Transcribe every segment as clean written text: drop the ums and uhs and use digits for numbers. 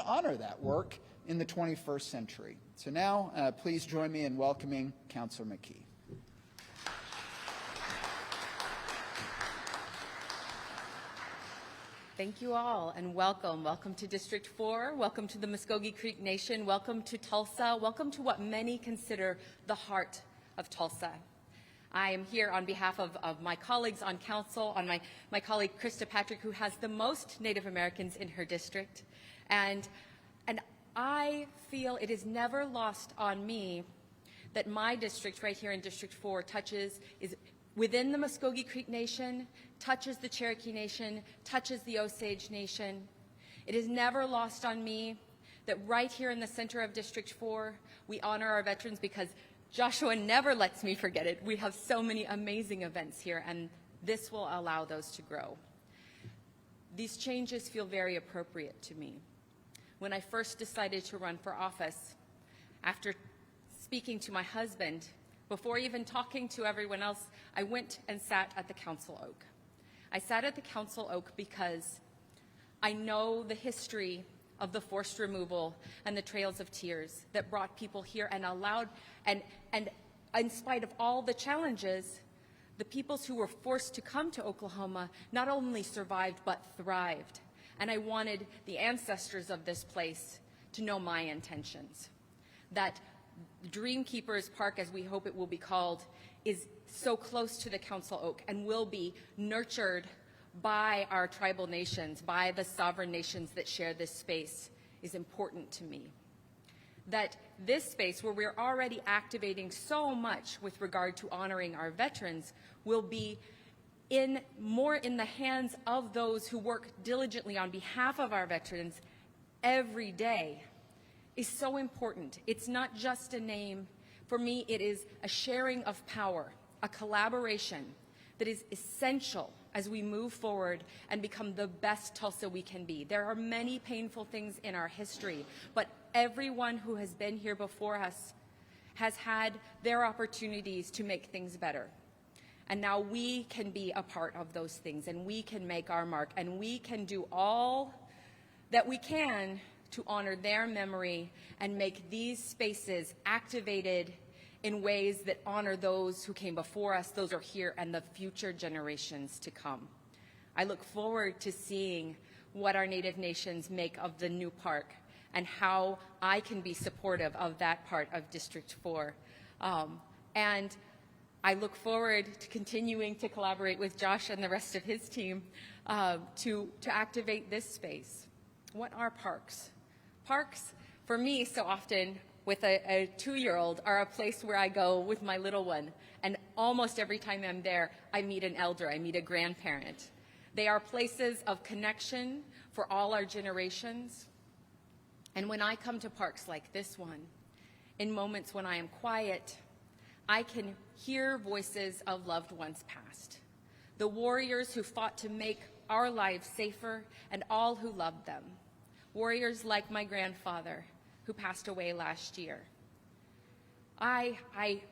to honor that work in the 21st century. So now, please join me in welcoming Councilor McKee. Thank you all, and welcome. Welcome to District 4. Welcome to the Muscogee Creek Nation. Welcome to Tulsa. Welcome to what many consider the heart of Tulsa. I am here on behalf of my colleagues on council, on my colleague Krista Patrick, who has the most Native Americans in her district. And I feel it is never lost on me that my district right here in District 4 is within the Muscogee Creek Nation, touches the Cherokee Nation, touches the Osage Nation. It is never lost on me that right here in the center of District 4, we honor our veterans because Joshua never lets me forget it. We have so many amazing events here, and this will allow those to grow. These changes feel very appropriate to me. When I first decided to run for office, after speaking to my husband, before even talking to everyone else, I went and sat at the Council Oak. I sat at the Council Oak because I know the history of the forced removal and the trails of tears that brought people here and allowed, and in spite of all the challenges, the peoples who were forced to come to Oklahoma not only survived but thrived. And I wanted the ancestors of this place to know my intentions. That Dreamkeepers Park, as we hope it will be called, is so close to the Council Oak and will be nurtured by our tribal nations, by the sovereign nations that share this space, is important to me. That this space, where we're already activating so much with regard to honoring our veterans, will be more in the hands of those who work diligently on behalf of our veterans every day, is so important. It's not just a name. For me, it is a sharing of power, a collaboration that is essential as we move forward and become the best Tulsa we can be. There are many painful things in our history, but everyone who has been here before us has had their opportunities to make things better. And now we can be a part of those things, and we can make our mark, and we can do all that we can to honor their memory and make these spaces activated in ways that honor those who came before us, those who are here, and the future generations to come. I look forward to seeing what our Native nations make of the new park and how I can be supportive of that part of District 4. And I look forward to continuing to collaborate with Josh and the rest of his team to activate this space. What are parks? Parks, for me, so often, with a 2-year-old, are a place where I go with my little one. And almost every time I'm there, I meet an elder, I meet a grandparent. They are places of connection for all our generations. And when I come to parks like this one, in moments when I am quiet, I can hear voices of loved ones past. The warriors who fought to make our lives safer and all who loved them. Warriors like my grandfather, who passed away last year. I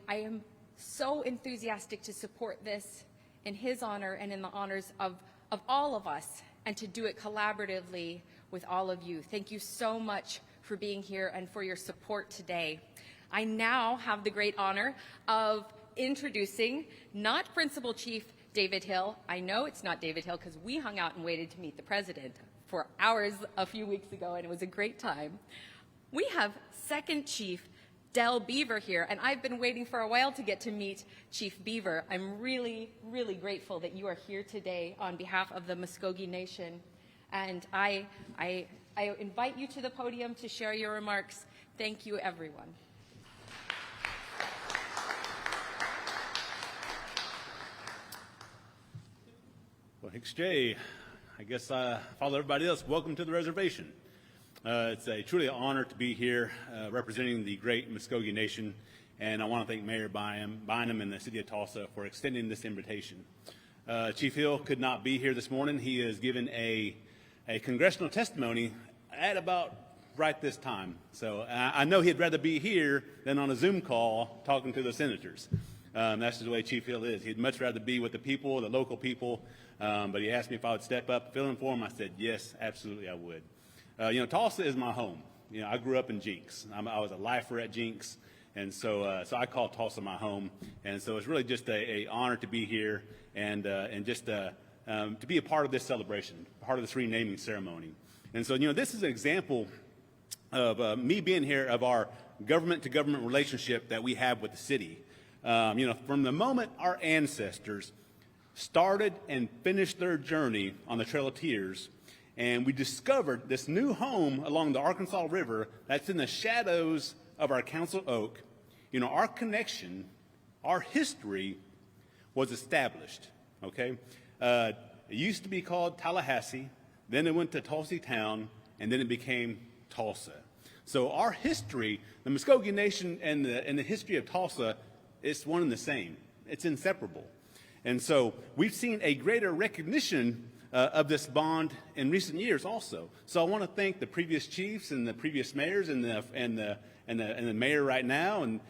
am so enthusiastic to support this in his honor and in the honors of all of us, and to do it collaboratively with all of you. Thank you so much for being here and for your support today. I now have the great honor of introducing not Principal Chief David Hill. I know it's not David Hill because we hung out and waited to meet the president for hours a few weeks ago, and it was a great time. We have Second Chief Del Beaver here, and I've been waiting for a while to get to meet Chief Beaver. I'm really, really grateful that you are here today on behalf of the Muscogee Nation, and I invite you to the podium to share your remarks. Thank you, everyone. Well, Hicks J, I guess follow everybody else. Welcome to the reservation. It's a truly an honor to be here representing the great Muscogee Nation, and I want to thank Mayor Bynum and the City of Tulsa for extending this invitation. Chief Hill could not be here this morning. He has given a congressional testimony at about right this time. So I know he'd rather be here than on a Zoom call talking to the senators. That's just the way Chief Hill is. He'd much rather be with the people, the local people, but he asked me if I would step up, fill in for him. I said, yes, absolutely I would. Tulsa is my home. I grew up in Jinx. I was a lifer at Jinx, and so I call Tulsa my home. And so it's really just a honor to be here and just to be a part of this celebration, part of this renaming ceremony. And so, this is an example of me being here, of our government-to-government relationship that we have with the city. From the moment our ancestors started and finished their journey on the Trail of Tears, and we discovered this new home along the Arkansas River that's in the shadows of our council oak, our connection, our history was established, okay? It used to be called Tallahassee, then it went to Tulsa Town, and then it became Tulsa. So our history, the Muscogee Nation and the history of Tulsa, it's one and the same. It's inseparable. And so we've seen a greater recognition of this bond in recent years also. So I want to thank the previous chiefs and the previous mayors and the mayor right now and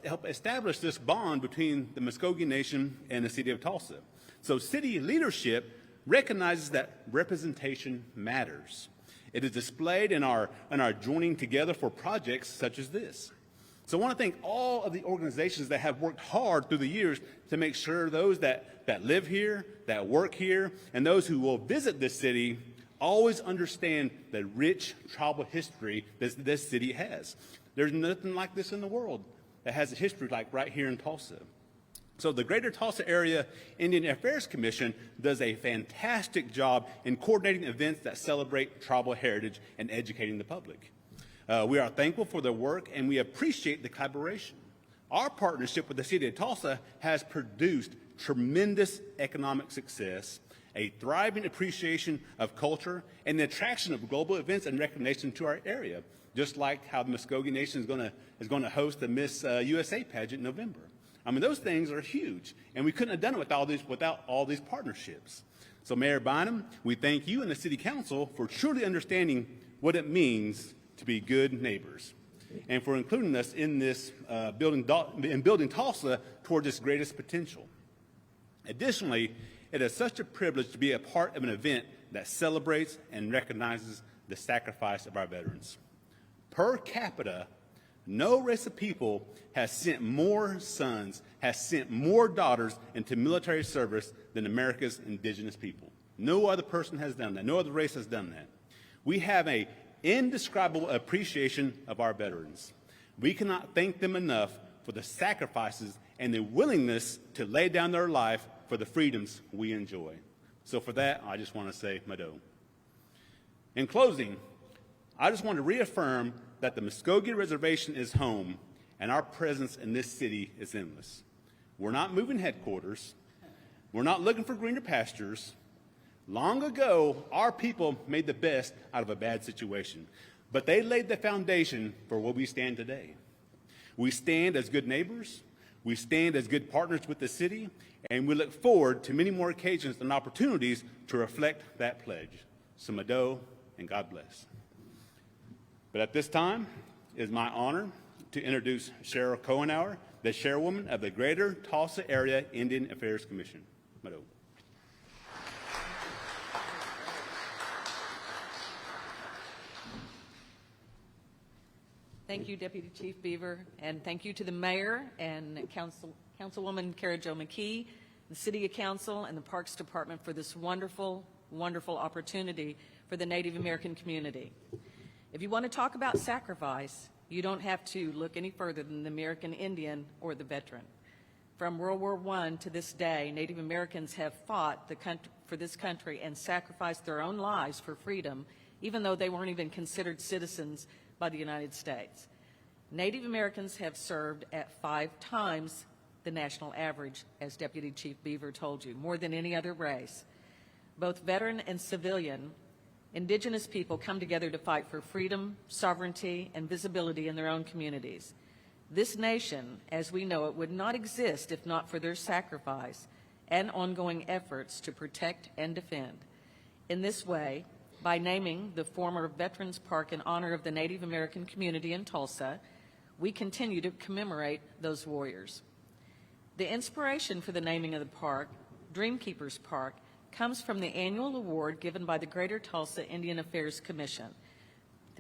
help establish this bond between the Muscogee Nation and the city of Tulsa. So city leadership recognizes that representation matters. It is displayed in our joining together for projects such as this. So I want to thank all of the organizations that have worked hard through the years to make sure those that live here, that work here, and those who will visit this city always understand the rich tribal history that this city has. There's nothing like this in the world that has a history like right here in Tulsa. So the Greater Tulsa Area Indian Affairs Commission does a fantastic job in coordinating events that celebrate tribal heritage and educating the public. We are thankful for their work, and we appreciate the collaboration. Our partnership with the city of Tulsa has produced tremendous economic success, a thriving appreciation of culture, and the attraction of global events and recognition to our area, just like how the Muscogee Nation is going to host the Miss USA pageant in November. Those things are huge, and we couldn't have done it without all these partnerships. So, Mayor Bynum, we thank you and the City Council for truly understanding what it means to be good neighbors, and for including us in this building Tulsa toward its greatest potential. Additionally, it is such a privilege to be a part of an event that celebrates and recognizes the sacrifice of our veterans. Per capita, no race of people has sent more sons, has sent more daughters into military service than America's indigenous people. No other person has done that. No other race has done that. We have an indescribable appreciation of our veterans. We cannot thank them enough for the sacrifices and the willingness to lay down their life for the freedoms we enjoy. So for that, I just want to say Mado. In closing, I just want to reaffirm that the Muscogee Reservation is home, and our presence in this city is endless. We're not moving headquarters. We're not looking for greener pastures. Long ago, our people made the best out of a bad situation, but they laid the foundation for where we stand today. We stand as good neighbors. We stand as good partners with the city, and we look forward to many more occasions and opportunities to reflect that pledge. So Mado, and God bless. But at this time, it is my honor to introduce Cheryl Cohenauer, the chairwoman of the Greater Tulsa Area Indian Affairs Commission. Mado. Thank you, Deputy Chief Beaver, and thank you to the Mayor and Councilwoman Kara Jo McKee, the City Council, and the Parks Department for this wonderful, wonderful opportunity for the Native American community. If you want to talk about sacrifice, you don't have to look any further than the American Indian or the veteran. From World War I to this day, Native Americans have fought for this country and sacrificed their own lives for freedom, even though they weren't even considered citizens by the United States. Native Americans have served at 5 times the national average, as Deputy Chief Beaver told you, more than any other race. Both veteran and civilian, Indigenous people come together to fight for freedom, sovereignty, and visibility in their own communities. This nation, as we know it, would not exist if not for their sacrifice and ongoing efforts to protect and defend. In this way, by naming the former Veterans Park in honor of the Native American community in Tulsa, we continue to commemorate those warriors. The inspiration for the naming of the park, Dreamkeepers Park, comes from the annual award given by the Greater Tulsa Indian Affairs Commission.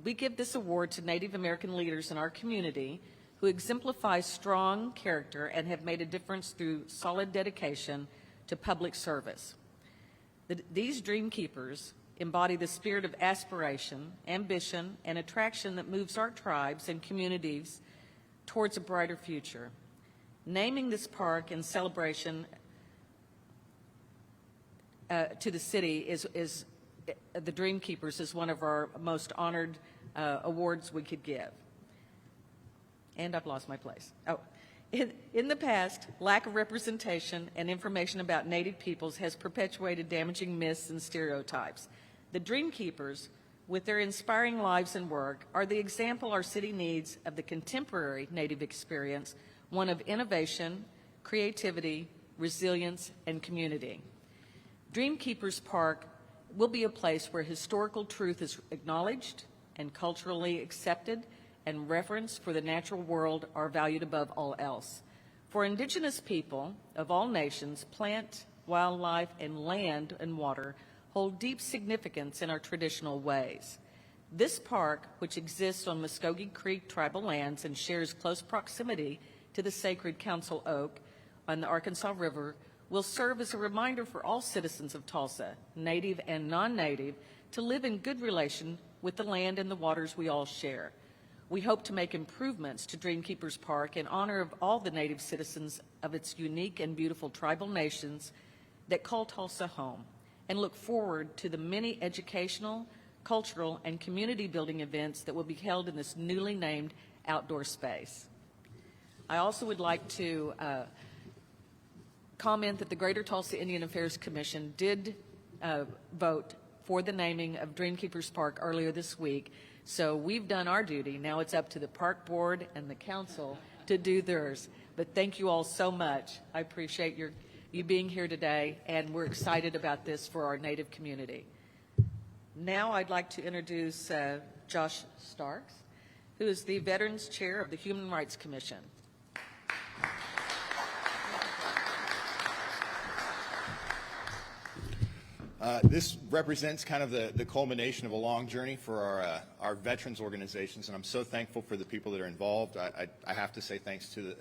We give this award to Native American leaders in our community who exemplify strong character and have made a difference through solid dedication to public service. These dream keepers embody the spirit of aspiration, ambition, and attraction that moves our tribes and communities towards a brighter future. Naming this park in celebration to the city is the Dream Keepers is one of our most honored awards we could give. And I've lost my place. Oh, in the past, lack of representation and information about Native peoples has perpetuated damaging myths and stereotypes. The Dream Keepers, with their inspiring lives and work, are the example our city needs of the contemporary Native experience, one of innovation, creativity, resilience, and community. Dream Keepers Park will be a place where historical truth is acknowledged and culturally accepted, and reverence for the natural world are valued above all else. For Indigenous people of all nations, plant, wildlife, and land and water hold deep significance in our traditional ways. This park, which exists on Muscogee Creek tribal lands and shares close proximity to the sacred Council Oak on the Arkansas River, will serve as a reminder for all citizens of Tulsa, native and non-native, to live in good relation with the land and the waters we all share. We hope to make improvements to Dream Keepers Park in honor of all the Native citizens of its unique and beautiful tribal nations that call Tulsa home, and look forward to the many educational, cultural, and community building events that will be held in this newly named outdoor space. I also would like to comment that the Greater Tulsa Indian Affairs Commission did vote for the naming of Dream Keepers Park earlier this week. So we've done our duty. Now it's up to the park board and the council to do theirs. But thank you all so much. I appreciate you being here today, and we're excited about this for our Native community. Now I'd like to introduce Josh Starks, who is the Veterans Chair of the Human Rights Commission. This represents kind of the culmination of a long journey for our veterans organizations, and I'm so thankful for the people that are involved. I have to say thanks to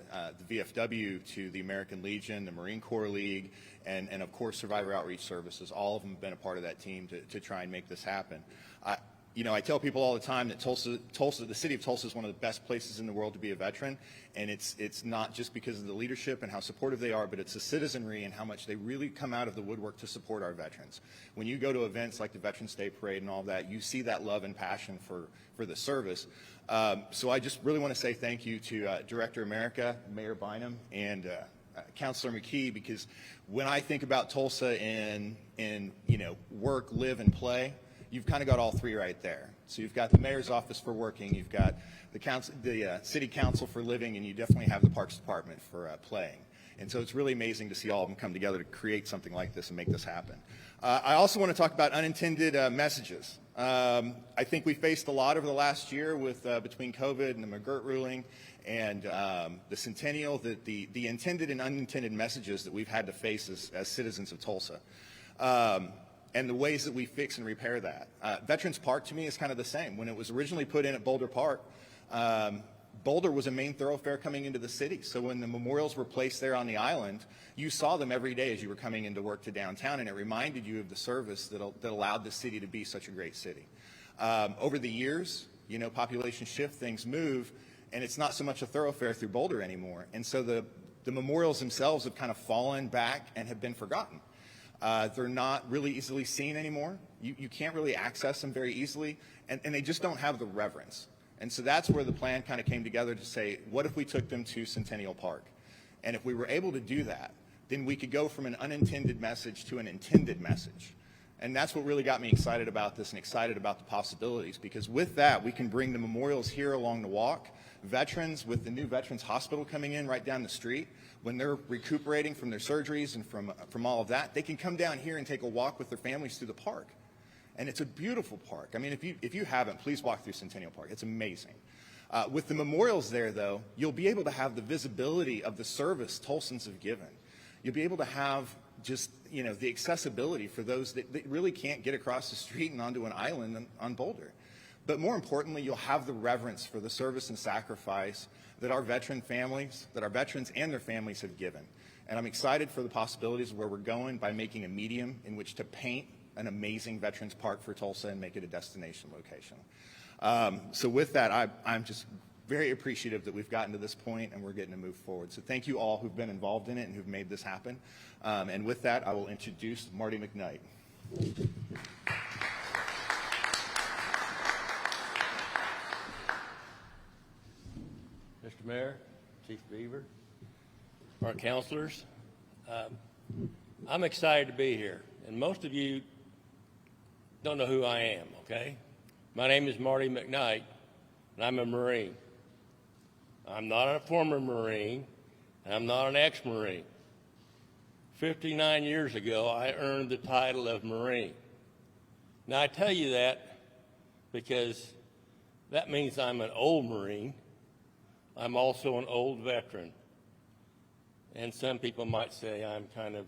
the VFW, to the American Legion, the Marine Corps League, and of course Survivor Outreach Services. All of them have been a part of that team to try and make this happen. I tell people all the time that Tulsa, the city of Tulsa is one of the best places in the world to be a veteran, and it's not just because of the leadership and how supportive they are, but it's the citizenry and how much they really come out of the woodwork to support our veterans. When you go to events like the Veterans Day Parade and all that, you see that love and passion for the service. So I just really want to say thank you to Director America, Mayor Bynum, and Councilor McKee, because when I think about Tulsa in work, live, and play, you've kind of got all three right there. So you've got the mayor's office for working, you've got the city council for living, and you definitely have the Parks Department for playing. And so it's really amazing to see all of them come together to create something like this and make this happen. I also want to talk about unintended messages. I think we faced a lot over the last year with between COVID and the McGirt ruling and the centennial, the intended and unintended messages that we've had to face as citizens of Tulsa. And the ways that we fix and repair that. Veterans Park to me is kind of the same. When it was originally put in at Boulder Park, Boulder was a main thoroughfare coming into the city. So when the memorials were placed there on the island, you saw them every day as you were coming into work to downtown, and it reminded you of the service that allowed the city to be such a great city. Over the years, population shift, things move, and it's not so much a thoroughfare through Boulder anymore. And so the memorials themselves have kind of fallen back and have been forgotten. They're not really easily seen anymore. You can't really access them very easily, and they just don't have the reverence. And so that's where the plan kind of came together to say, what if we took them to Centennial Park? And if we were able to do that, then we could go from an unintended message to an intended message. And that's what really got me excited about this and excited about the possibilities, because with that, we can bring the memorials here along the walk. Veterans, with the new Veterans Hospital coming in right down the street, when they're recuperating from their surgeries and from all of that, they can come down here and take a walk with their families through the park. And it's a beautiful park. I mean, if you haven't, please walk through Centennial Park. It's amazing. With the memorials there, though, you'll be able to have the visibility of the service Tulsans have given. You'll be able to have just, you know, the accessibility for those that really can't get across the street and onto an island on Boulder. But more importantly, you'll have the reverence for the service and sacrifice that our veteran families, that our veterans and their families have given. And I'm excited for the possibilities of where we're going by making a medium in which to paint an amazing Veterans Park for Tulsa and make it a destination location. So with that, I'm just very appreciative that we've gotten to this point and we're getting to move forward. So thank you all who've been involved in it and who've made this happen. And with that, I will introduce Marty McGirt. Mr. Mayor, Chief Beaver, our counselors, I'm excited to be here. And most of you don't know who I am, okay? My name is Marty McGirt, and I'm a Marine. I'm not a former Marine, and I'm not an ex-Marine. 59 years ago, I earned the title of Marine. Now, I tell you that because that means I'm an old Marine. I'm also an old veteran. And some people might say I'm kind of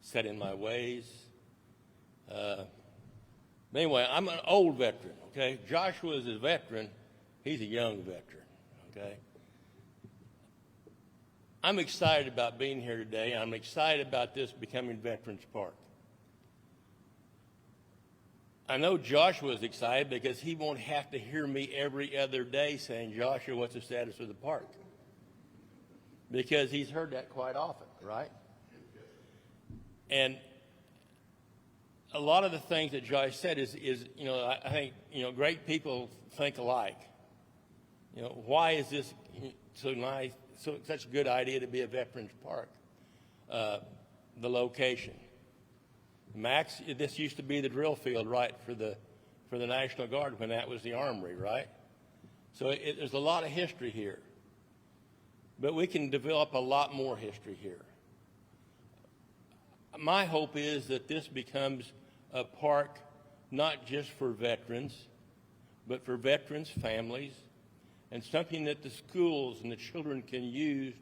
set in my ways. But anyway, I'm an old veteran, okay? Joshua is a veteran. He's a young veteran, okay? I'm excited about being here today. I'm excited about this becoming Veterans Park. I know Joshua's excited because he won't have to hear me every other day saying, Joshua, what's the status of the park? Because he's heard that quite often, right? And a lot of the things that Josh said is you know, I think, you know, great people think alike. You know, why is this so nice, such a good idea to be a Veterans Park? The location. Max, this used to be the drill field, right, for the National Guard when that was the Armory, right? So there's a lot of history here. But we can develop a lot more history here. My hope is that this becomes a park not just for veterans, but for veterans' families, and something that the schools and the children can use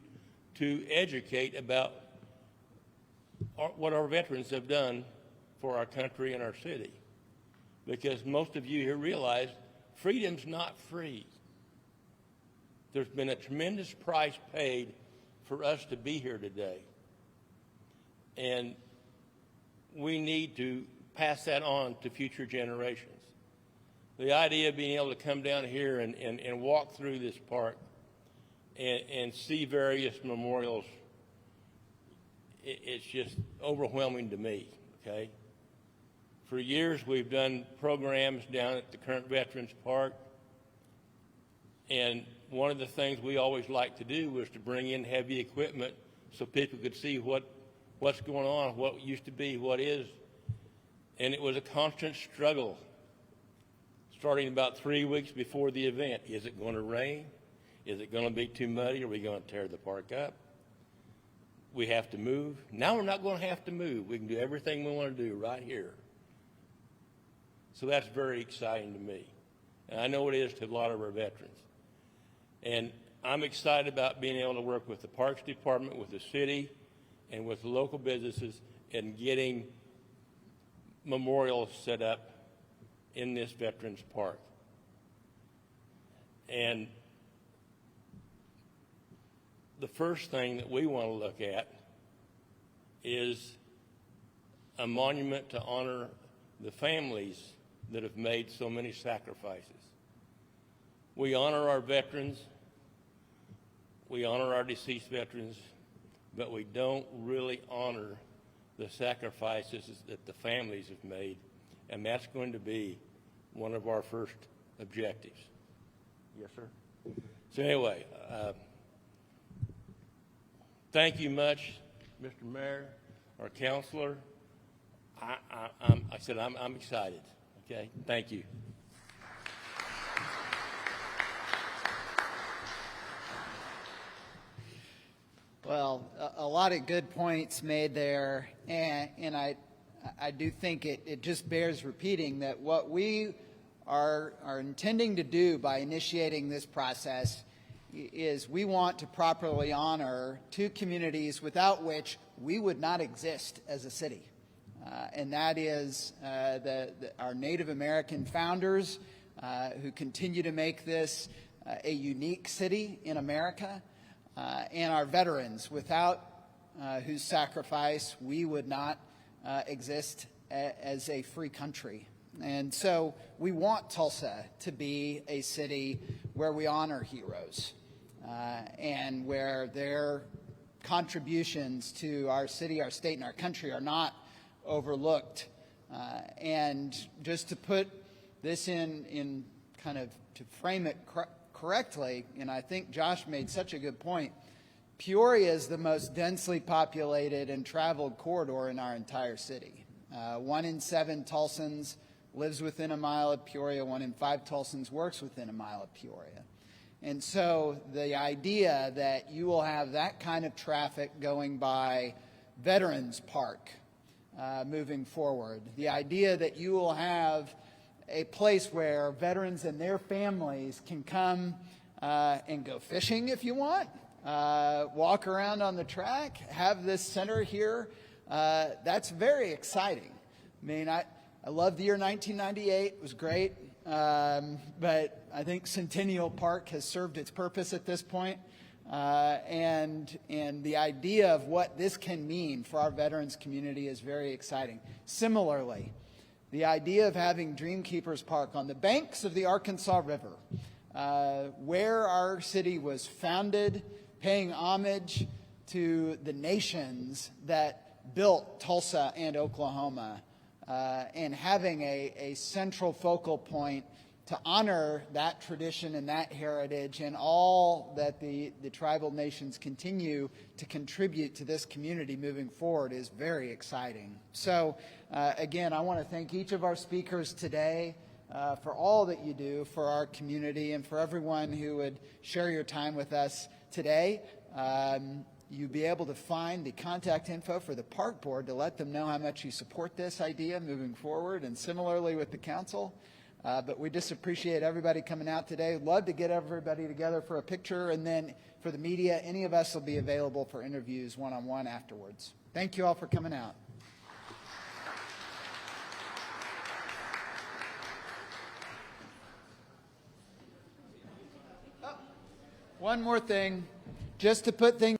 to educate about what our veterans have done for our country and our city. Because most of you here realize freedom's not free. There's been a tremendous price paid for us to be here today. And we need to pass that on to future generations. The idea of being able to come down here and walk through this park and see various memorials, it's just overwhelming to me, okay? For years, we've done programs down at the current Veterans Park, and one of the things we always liked to do was to bring in heavy equipment so people could see what's going on, what used to be, what is. And it was a constant struggle starting about 3 weeks before the event. Is it going to rain? Is it going to be too muddy? Are we going to tear the park up? We have to move. Now we're not going to have to move. We can do everything we want to do right here. So that's very exciting to me. And I know it is to a lot of our veterans. And I'm excited about being able to work with the Parks Department, with the city, and with the local businesses and getting memorials set up in this Veterans Park. And the first thing that we want to look at is a monument to honor the families that have made so many sacrifices. We honor our veterans, we honor our deceased veterans, but we don't really honor the sacrifices that the families have made, and that's going to be one of our first objectives. Yes, sir? So anyway, thank you much, Mr. Mayor, our counselor. I'm excited, okay? Thank you. Well, a lot of good points made there, and I do think it just bears repeating that what we are intending to do by initiating this process is we want to properly honor two communities without which we would not exist as a city. And that is our Native American founders who continue to make this a unique city in America, and our veterans, without whose sacrifice we would not exist as a free country. And so we want Tulsa to be a city where we honor heroes and where their contributions to our city, our state, and our country are not overlooked. And just to put this in kind of to frame it correctly, and I think Josh made such a good point, Peoria is the most densely populated and traveled corridor in our entire city. 1 in 7 Tulsans lives within a mile of Peoria. 1 in 5 Tulsans works within a mile of Peoria. And so the idea that you will have that kind of traffic going by Veterans Park moving forward, the idea that you will have a place where veterans and their families can come and go fishing if you want, walk around on the track, have this center here, that's very exciting. I mean, I love the year 1998. It was great. But I think Centennial Park has served its purpose at this point. And the idea of what this can mean for our veterans community is very exciting. Similarly, the idea of having Dreamkeepers Park on the banks of the Arkansas River, where our city was founded, paying homage to the nations that built Tulsa and Oklahoma, and having a central focal point to honor that tradition and that heritage and all that the tribal nations continue to contribute to this community moving forward is very exciting. So again, I want to thank each of our speakers today for all that you do for our community and for everyone who would share your time with us today. You'll be able to find the contact info for the park board to let them know how much you support this idea moving forward, and similarly with the council. But we just appreciate everybody coming out today. Love to get everybody together for a picture, and then for the media, any of us will be available for interviews one-on-one afterwards. Thank you all for coming out. One more thing, just to put things